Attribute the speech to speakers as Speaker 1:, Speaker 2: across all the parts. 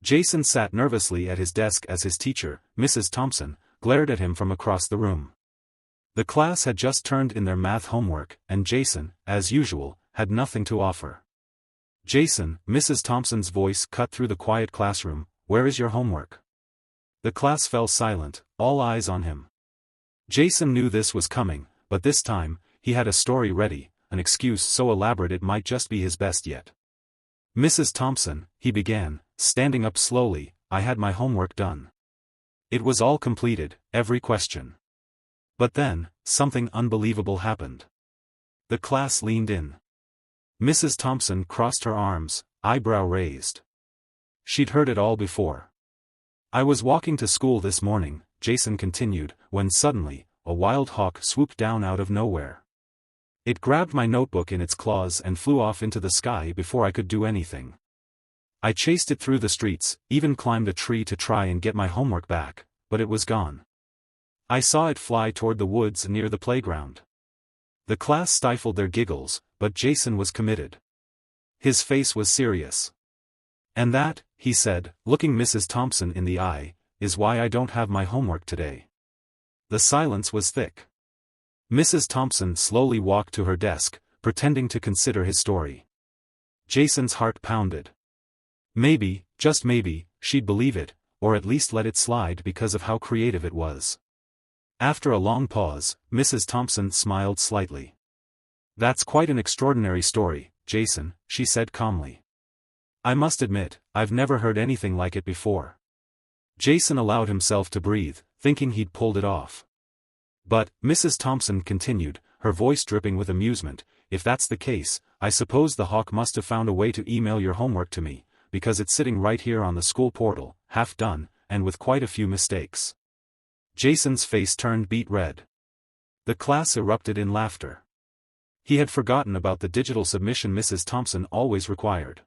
Speaker 1: Jason sat nervously at his desk as his teacher, Mrs. Thompson, glared at him from across the room. The class had just turned in their math homework, and Jason, as usual, had nothing to offer. "Jason," Mrs. Thompson's voice cut through the quiet classroom, "where is your homework?" The class fell silent, all eyes on him. Jason knew this was coming, but this time, he had a story ready, an excuse so elaborate it might just be his best yet. "Mrs. Thompson," he began, standing up slowly, "I had my homework done. It was all completed, every question. But then, something unbelievable happened." The class leaned in. Mrs. Thompson crossed her arms, eyebrow raised. She'd heard it all before. "I was walking to school this morning," Jason continued, "when suddenly, a wild hawk swooped down out of nowhere. It grabbed my notebook in its claws and flew off into the sky before I could do anything. I chased it through the streets, even climbed a tree to try and get my homework back, but it was gone. I saw it fly toward the woods near the playground." The class stifled their giggles, but Jason was committed. His face was serious. "And that," he said, looking Mrs. Thompson in the eye, "is why I don't have my homework today." The silence was thick. Mrs. Thompson slowly walked to her desk, pretending to consider his story. Jason's heart pounded. Maybe, just maybe, she'd believe it, or at least let it slide because of how creative it was. After a long pause, Mrs. Thompson smiled slightly. "That's quite an extraordinary story, Jason," she said calmly. "I must admit, I've never heard anything like it before." Jason allowed himself to breathe, thinking he'd pulled it off. "But," Mrs. Thompson continued, her voice dripping with amusement, "if that's the case, I suppose the hawk must have found a way to email your homework to me, because it's sitting right here on the school portal, half done, and with quite a few mistakes." Jason's face turned beet red. The class erupted in laughter. He had forgotten about the digital submission Mrs. Thompson always required.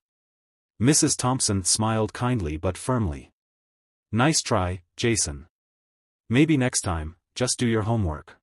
Speaker 1: Mrs. Thompson smiled kindly but firmly. "Nice try, Jason. Maybe next time, just do your homework."